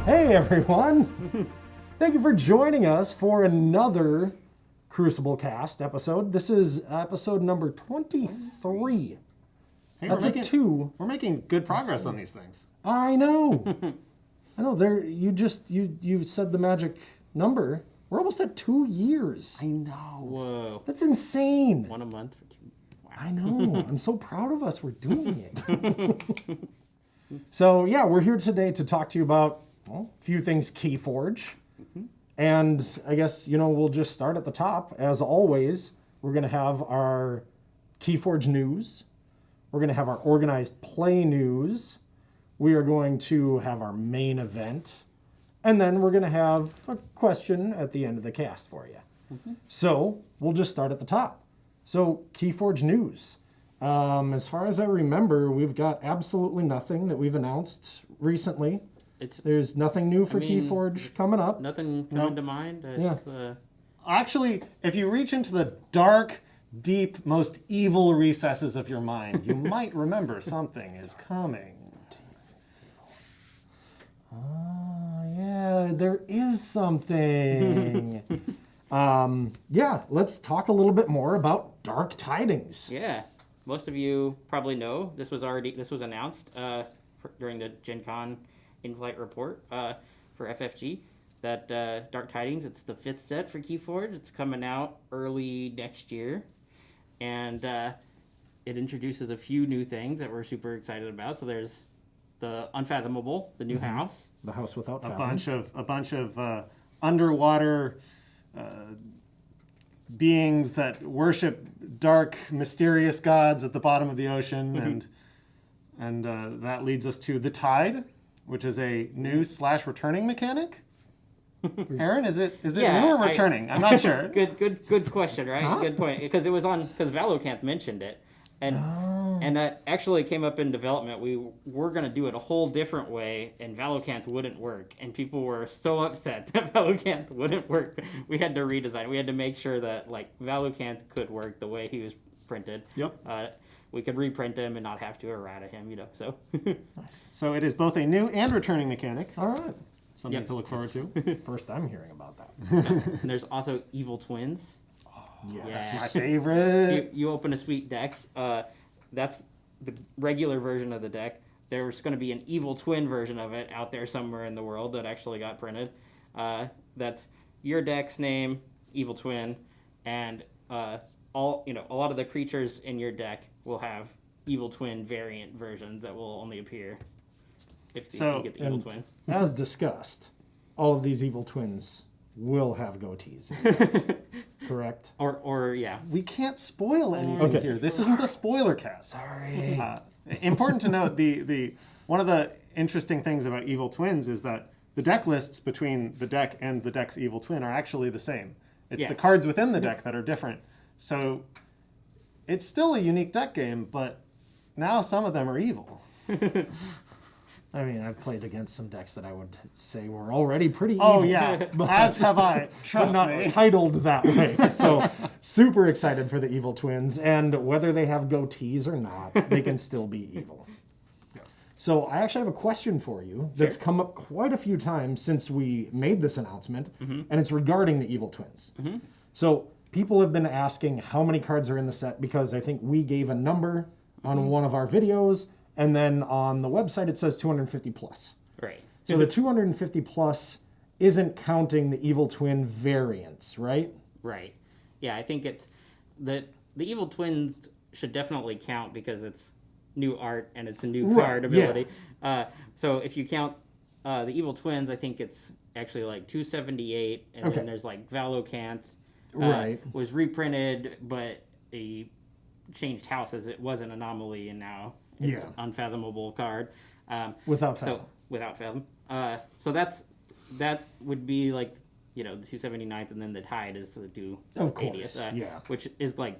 Hey everyone! Thank you for joining us for another Crucible Cast episode. This is episode number 23. Hey, That's a 2. We're making good progress on these things. I know. I know. There, you said the magic number. We're almost at 2 years. I know. Whoa. That's insane. 1 a month for 2. Wow. I know. I'm so proud of us. We're doing it. So yeah, we're here today to talk to you about a few things KeyForge. And I guess, we'll just start at the top. As always, we're going to have our KeyForge news. We're going to have our organized play news. We are going to have our main event. And then we're going to have a question at the end of the cast for you. So we'll just start at the top. So KeyForge news. As far as I remember, we've got absolutely nothing that we've announced recently. There's nothing new for KeyForge coming up. Nothing coming to mind. Actually, if you reach into the dark, deep, most evil recesses of your mind, you might remember something is coming. Oh, yeah, there is something. Let's talk a little bit more about Dark Tidings. Yeah. Most of you probably know this was announced during the Gen Con in-flight report for FFG that Dark Tidings, it's the 5th set for KeyForge. It's coming out early next year, and it introduces a few new things that we're super excited about. So there's the Unfathomable, the new house, The House Without A Fathom. bunch of underwater beings that worship dark, mysterious gods at the bottom of the ocean, and that leads us to the Tide, which is a new / returning mechanic. Aaron, is it new or returning? I'm not sure. Good question, right? Huh? Good point. Because Valocanth mentioned it, and that actually came up in development. We were going to do it a whole different way, and Valocanth wouldn't work, and people were so upset that Valocanth wouldn't work. We had to redesign. We had to make sure that Valocanth could work the way he was printed. Yep. We could reprint him and not have to errata him, So. So it is both a new and returning mechanic. All right. Something to look forward to. First I'm hearing about that. And there's also Evil Twins. Yes. That's my favorite. You open a sweet deck. That's the regular version of the deck. There's going to be an Evil Twin version of it out there somewhere in the world that actually got printed. That's your deck's name, Evil Twin, and a lot of the creatures in your deck will have Evil Twin variant versions that will only appear if you get the Evil Twin. As discussed, all of these Evil Twins will have goatees. Correct? Or yeah. We can't spoil anything here. This isn't a spoiler cast. Sorry. Important to note, the one of the interesting things about Evil Twins is that the deck lists between the deck and the deck's Evil Twin are actually the same. It's the cards within the deck that are different. So it's still a unique deck game, but now some of them are evil. I mean, I've played against some decks that I would say were already pretty evil. Oh yeah, as have I. Trust Not me. titled that way. So super excited for the Evil Twins, and whether they have goatees or not, they can still be evil. Yes. So I actually have a question for you that's come up quite a few times since we made this announcement, and it's regarding the Evil Twins. So people have been asking how many cards are in the set, because I think we gave a number on one of our videos, and then on the website it says 250 plus. Right. So the 250 plus isn't counting the Evil Twin variants, right? Right. Yeah, I think it's the Evil Twins should definitely count because it's new art and it's a new card ability. Yeah. So if you count the Evil Twins, I think it's actually 278, and then there's Valocanth. Right. Was reprinted, but a changed houses. It was an anomaly, and now it's an unfathomable card. Without Fathom. Without Fathom. So that would be the 279th, and then the Tide is the 280th. Of course, Which is the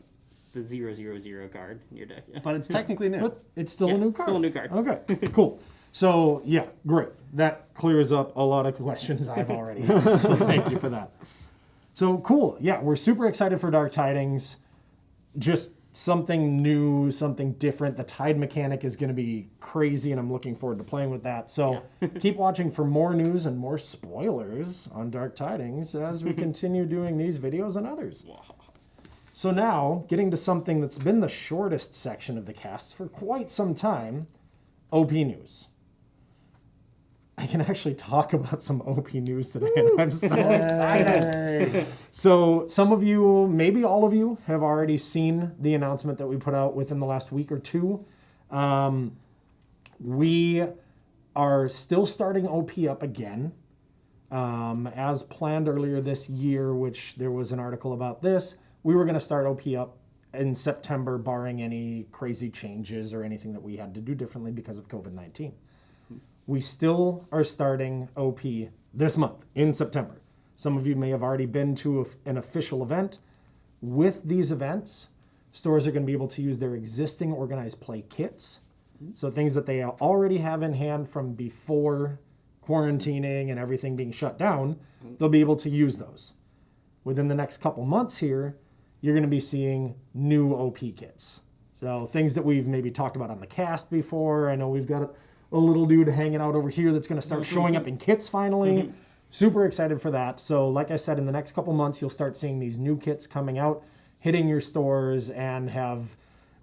000 card in your deck. But it's technically new. But it's still a new card. Still a new card. Okay, cool. So, yeah, great. That clears up a lot of questions I've already had, so thank you for that. So, cool. Yeah, we're super excited for Dark Tidings. Just something new, something different. The tide mechanic is going to be crazy, and I'm looking forward to playing with that. So keep watching for more news and more spoilers on Dark Tidings as we continue doing these videos and others. So now, getting to something that's been the shortest section of the cast for quite some time, OP news. I can actually talk about some OP news today, and I'm so excited. So some of you, maybe all of you, have already seen the announcement that we put out within the last week or two. We are still starting OP up again. As planned earlier this year, which there was an article about this, we were going to start OP up in September, barring any crazy changes or anything that we had to do differently because of COVID-19. We still are starting OP this month in September. Some of you may have already been to an official event. With these events, stores are going to be able to use their existing organized play kits. So things that they already have in hand from before quarantining and everything being shut down, they'll be able to use those. Within the next couple months here, you're going to be seeing new OP kits. So things that we've maybe talked about on the cast before. I know we've got a little dude hanging out over here that's going to start showing up in kits finally. Super excited for that. So like I said, in the next couple months, you'll start seeing these new kits coming out, hitting your stores, and have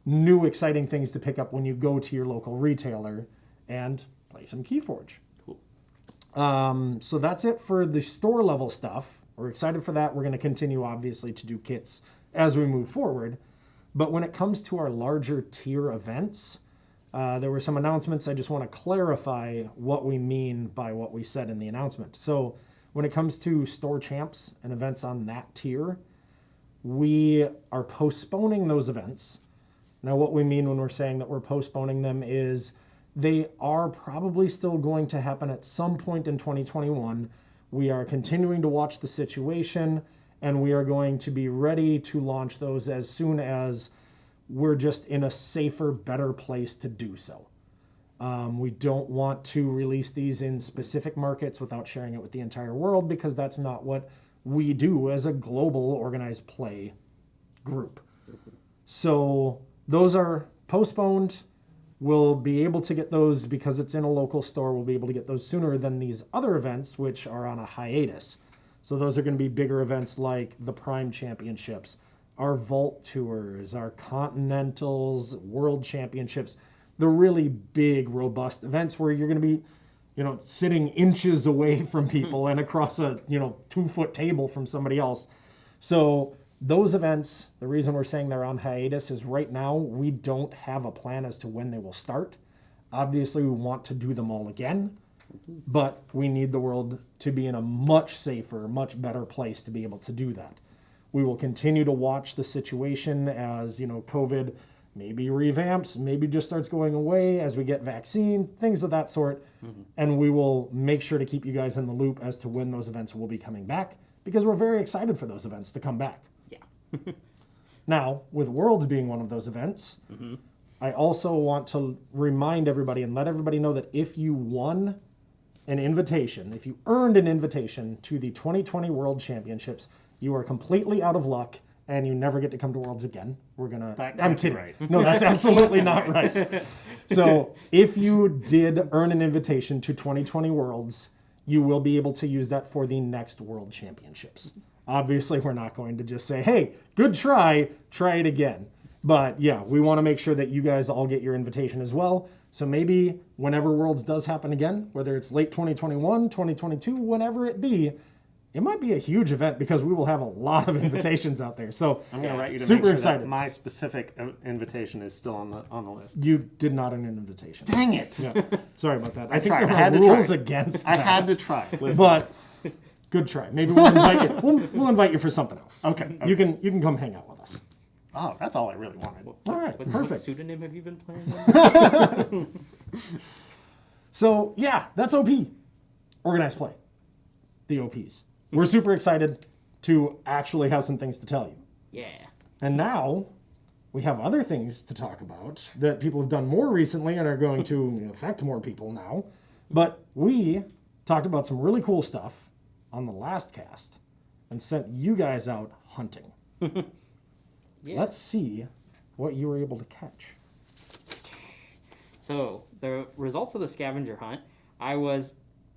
new exciting things to pick up when you go to your local retailer and play some KeyForge. Cool. So that's it for the store level stuff. We're excited for that. We're going to continue, obviously, to do kits as we move forward. But when it comes to our larger tier events, there were some announcements. I just want to clarify what we mean by what we said in the announcement. So when it comes to store champs and events on that tier, we are postponing those events. Now, what we mean when we're saying that we're postponing them is they are probably still going to happen at some point in 2021. We are continuing to watch the situation, and we are going to be ready to launch those as soon as we're just in a safer, better place to do so. We don't want to release these in specific markets without sharing it with the entire world, because that's not what we do as a global organized play group. So those are postponed. We'll be able to get those because it's in a local store. We'll be able to get those sooner than these other events, which are on a hiatus. So those are going to be bigger events like the Prime Championships, our Vault Tours, our Continentals, World Championships, the really big, robust events where you're going to be, sitting inches away from people and across a, 2-foot table from somebody else. So those events, the reason we're saying they're on hiatus is right now we don't have a plan as to when they will start. Obviously, we want to do them all again, but we need the world to be in a much safer, much better place to be able to do that. We will continue to watch the situation as, COVID maybe revamps, maybe just starts going away as we get vaccine, things of that sort. And we will make sure to keep you guys in the loop as to when those events will be coming back, because we're very excited for those events to come back. Yeah. Now, with Worlds being one of those events, I also want to remind everybody and let everybody know that if you won an invitation, if you earned an invitation to the 2020 World Championships, you are completely out of luck, and you never get to come to Worlds again. I'm kidding. Right. No, that's absolutely not right. So if you did earn an invitation to 2020 Worlds, you will be able to use that for the next World Championships. Obviously, we're not going to just say, hey, good try it again. But yeah, we want to make sure that you guys all get your invitation as well. So maybe whenever Worlds does happen again, whether it's late 2021, 2022, whenever it be, it might be a huge event because we will have a lot of invitations out there. So I'm going to write you to super make sure excited. that my specific invitation is still on the list. You did not earn an invitation. Dang it! Yeah. Sorry about that. I think tried. there I had are to try. rules against that. I had to try. Listen. But good try. Maybe we'll invite you. We'll invite you for something else. Okay. You can come hang out with us. Oh, that's all I really wanted. All right. What Perfect. pseudonym have you been playing? So yeah, that's OP. Organized play. The OPs. We're super excited to actually have some things to tell you. Yeah. And now we have other things to talk about that people have done more recently and are going to affect more people now. But we talked about some really cool stuff on the last cast and sent you guys out hunting. Yeah. Let's see what you were able to catch. So the results of the scavenger hunt, I was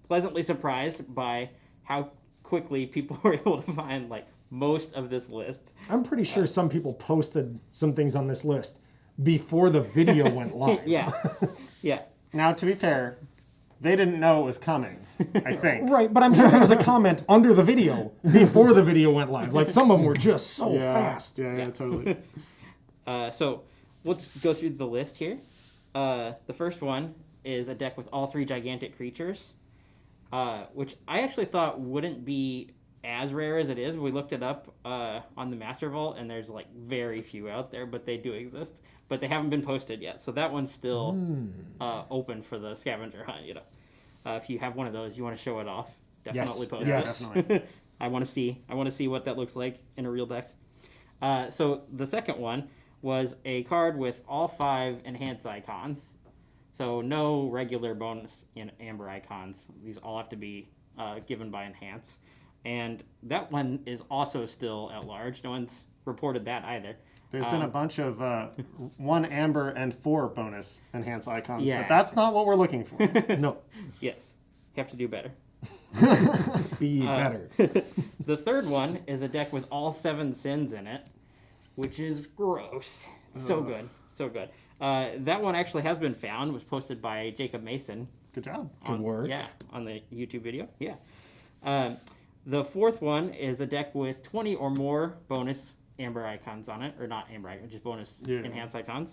pleasantly surprised by how quickly people were able to find like most of this list. I'm pretty sure some people posted some things on this list before the video went live. Yeah, yeah. Now, to be fair, they didn't know it was coming, I think. Right, but I'm sure there was a comment under the video before the video went live. Like some of them were just so fast. Yeah, totally. So let's go through the list here. The first one is a deck with all 3 gigantic creatures, which I actually thought wouldn't be as rare as it is. We looked it up on the Master Vault, and there's like very few out there, but they do exist. But they haven't been posted yet, so that one's still open for the scavenger hunt. You know, if you have one of those, you want to show it off, definitely post yes. it. Definitely. I want to see what that looks like in a real deck. So the second one was a card with all 5 enhanced icons. So no regular bonus in Amber icons. These all have to be given by enhance. And that one is also still at large. No one's reported that either. There's been a bunch of 1 Amber and 4 bonus enhance icons, Yeah. but that's not what we're looking for. No, Yes, have to do better. be better. The third one is a deck with all 7 sins in it, which is gross. So good, so good. That one actually has been found. Was posted by Jacob Mason. Good job. Good work. Yeah, on the YouTube video. Yeah. The fourth one is a deck with 20 or more bonus Amber icons on it, or not Amber icons, just bonus enhanced icons.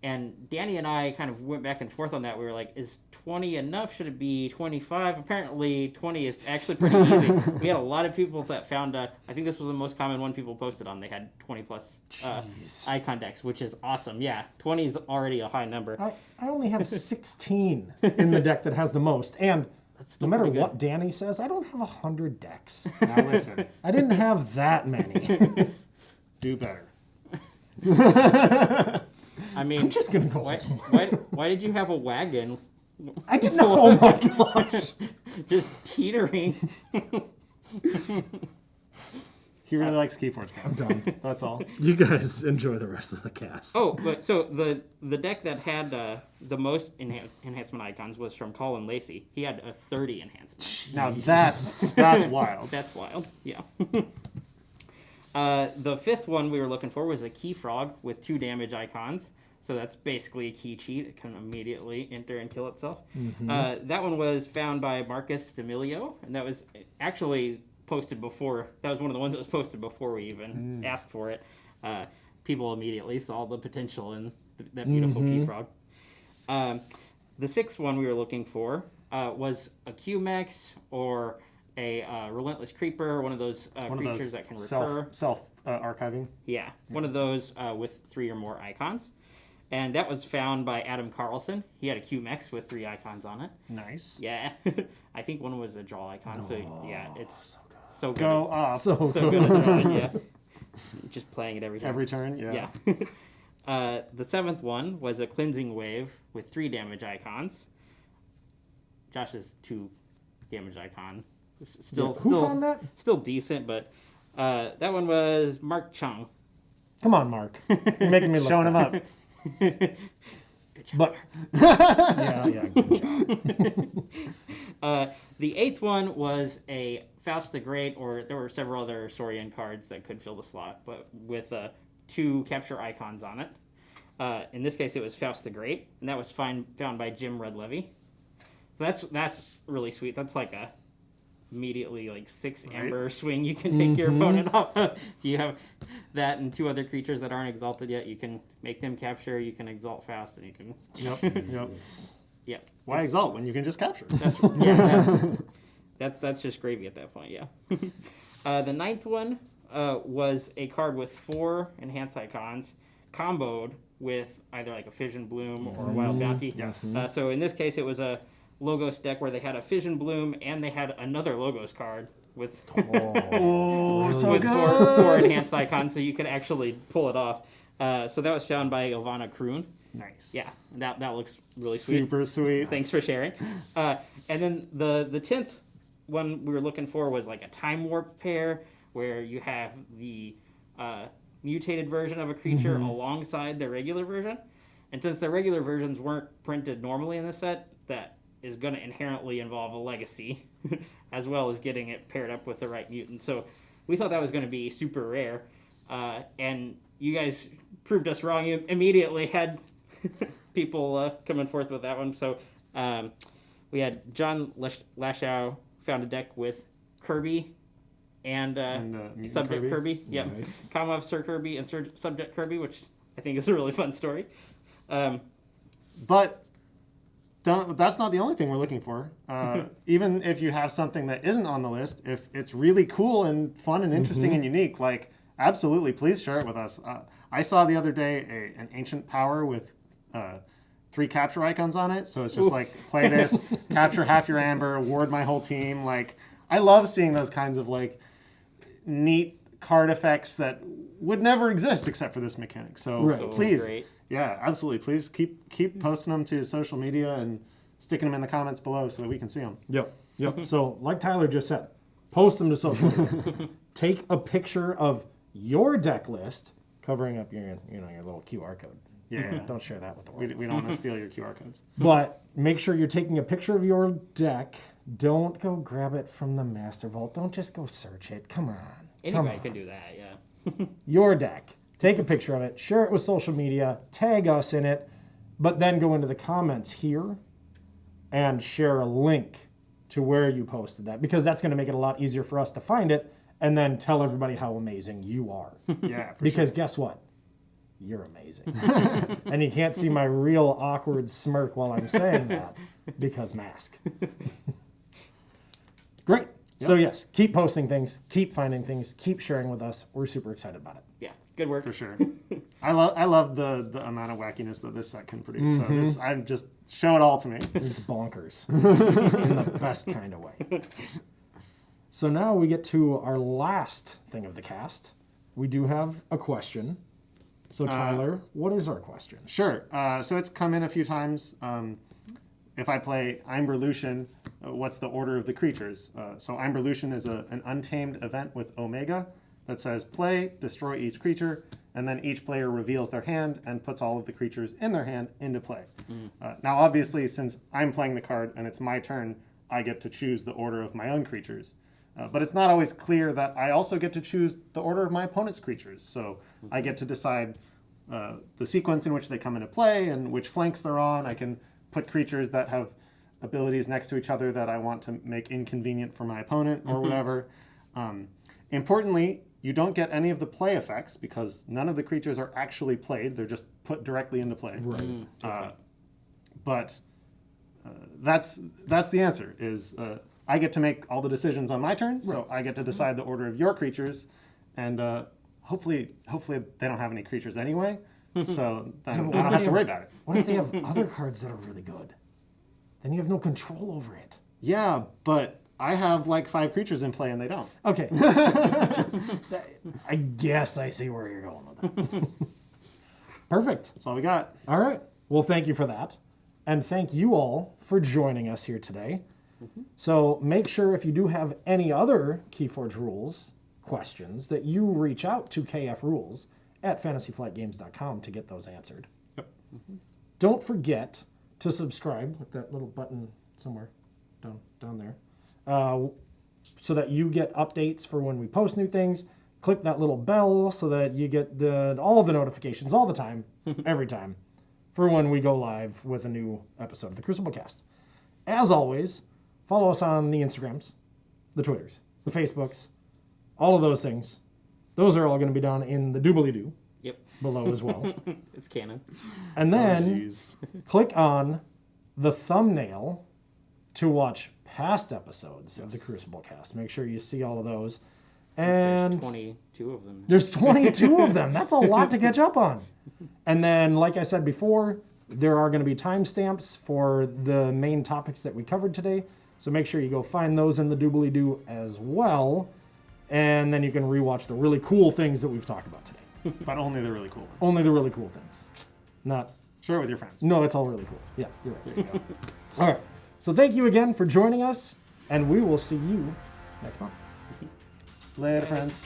And Danny and I kind of went back and forth on that. We were like, is 20 enough? Should it be 25? Apparently, 20 is actually pretty easy. We had a lot of people that found, I think this was the most common one people posted on. They had 20 plus icon decks, which is awesome. Yeah, 20 is already a high number. I only have 16 in the deck that has the most. And no matter what Danny says, I don't have 100 decks. Now listen, I didn't have that many. do better. I mean, I'm just going to go. why did you have a wagon I didn't know. Oh my gosh. just teetering? He really likes KeyForge. I'm done. That's all. You guys enjoy the rest of the cast. Oh, but so the deck that had the most enhancement icons was from Colin Lacey. He had a 30 enhancement. Now that's wild. That's wild. Yeah. The fifth one we were looking for was a Key Frog with 2 damage icons. So that's basically a key cheat. It can immediately enter and kill itself. Mm-hmm. That one was found by Marcus D'Amelio, and that was actually posted before. That was one of the ones that was posted before we even asked for it. People immediately saw the potential in that beautiful Key Frog. The sixth one we were looking for was a QMax or a Relentless Creeper, one of those creatures that can recur. Self archiving. Yeah, one of those with 3 or more icons. And that was found by Adam Carlson. He had a QMax with 3 icons on it. Nice. Yeah. I think one was a draw icon. So, yeah, it's so good. Go up. So So good at drawing, yeah. Just playing it every time. Every turn, yeah. Yeah. The 7th one was a Cleansing Wave with 3 damage icons. Josh's 2 damage icon. Still, Who found that? Still decent, but that one was Mark Chung. Come on, Mark. You're making me look Showing him bad. up. But yeah, good job. The 8th one was a Faust the Great, or there were several other Saurian cards that could fill the slot, but with 2 capture icons on it. In this case, it was Faust the Great, and that was found by Jim Redlevy. So that's really sweet. That's like a immediately like 6 Amber swing you can take your opponent off of. If you have that and 2 other creatures that aren't exalted yet, you can make them capture, you can exalt fast, and you can... Yep. Yep. Why exalt when you can just capture? That's just gravy at that point, yeah. The 9th one was a card with 4 enhanced icons comboed with either like a Fission Bloom or a Wild Bounty. Yes. So in this case, it was a Logos deck where they had a Fission Bloom and they had another Logos card with, So with good. 4 enhanced icons, so you could actually pull it off. So that was found by Ivana Kroon. Nice. Yeah, that looks really sweet. Super sweet. Thanks for sharing. And then the 10th one we were looking for was like a Time Warp pair where you have the mutated version of a creature alongside their regular version. And since the regular versions weren't printed normally in the set, that is going to inherently involve a legacy, as well as getting it paired up with the right mutant. So we thought that was going to be super rare. And you guys proved us wrong. You immediately had people coming forth with that one. So we had John Lashow found a deck with Kirby and Subject Kirby. Yep. Nice. Commonwealth Sir Kirby and Subject Kirby, which I think is a really fun story. But that's not the only thing we're looking for. Even if you have something that isn't on the list, if it's really cool and fun and interesting and unique, like, absolutely, please share it with us. I saw the other day an ancient power with 3 capture icons on it. So it's just like, play this, capture half your amber, ward my whole team. Like, I love seeing those kinds of like neat card effects that would never exist except for this mechanic. So please, great. yeah, absolutely. Please keep posting them to social media and sticking them in the comments below so that we can see them. Yep. So like Tyler just said, post them to social media. Take a picture of your deck list covering up your little QR code. Yeah. Don't share that with the world. We don't want to steal your QR codes. But make sure you're taking a picture of your deck. Don't go grab it from the Master Vault. Don't just go search it. Come on. Anybody can do that, yeah. Your deck. Take a picture of it. Share it with social media. Tag us in it. But then go into the comments here and share a link to where you posted that. Because that's going to make it a lot easier for us to find it and then tell everybody how amazing you are. Yeah, Because guess what? You're amazing. And you can't see my real awkward smirk while I'm saying that because mask. Great. Yep. So yes, keep posting things, keep finding things, keep sharing with us. We're super excited about it. Yeah, good work. For sure. I love the amount of wackiness that this set can produce. So I'm just show it all to me. It's bonkers in the best kind of way. So now we get to our last thing of the cast. We do have a question. So Tyler, what is our question? Sure. So it's come in a few times. If I play Imberlution, what's the order of the creatures? So Imberlution is an untamed event with Omega that says play, destroy each creature, and then each player reveals their hand and puts all of the creatures in their hand into play. Now, obviously, since I'm playing the card and it's my turn, I get to choose the order of my own creatures. But it's not always clear that I also get to choose the order of my opponent's creatures. So I get to decide the sequence in which they come into play and which flanks they're on. I can put creatures that have abilities next to each other that I want to make inconvenient for my opponent or whatever. Importantly, you don't get any of the play effects because none of the creatures are actually played. They're just put directly into play. Right. But that's the answer, is I get to make all the decisions on my turn, so I get to decide the order of your creatures, and hopefully they don't have any creatures anyway, so then I don't have to worry about it. What if they have other cards that are really good? Then you have no control over it. Yeah, but I have like 5 creatures in play and they don't. Okay. I guess I see where you're going with that. Perfect. That's all we got. All right. Well, thank you for that. And thank you all for joining us here today. So make sure if you do have any other KeyForge Rules questions that you reach out to KFRules at fantasyflightgames.com to get those answered. Yep. Don't forget to subscribe with that little button somewhere down there so that you get updates for when we post new things. Click that little bell so that you get all the notifications all the time, every time, for when we go live with a new episode of the Crucible Cast. As always, follow us on the Instagrams, the Twitters, the Facebooks, all of those things. Those are all going to be down in the doobly-doo below as well. It's canon. And then click on the thumbnail to watch past episodes of the Crucible Cast. Make sure you see all of those. And there's 22 of them. There's 22 of them. That's a lot to catch up on. And then, like I said before, there are going to be timestamps for the main topics that we covered today. So make sure you go find those in the doobly-doo as well. And then you can rewatch the really cool things that we've talked about today. But only the really cool ones. Only the really cool things. Not... Share it with your friends. No, it's all really cool. Yeah, you're right. There you go. All right. So thank you again for joining us, and we will see you next month. Later, friends.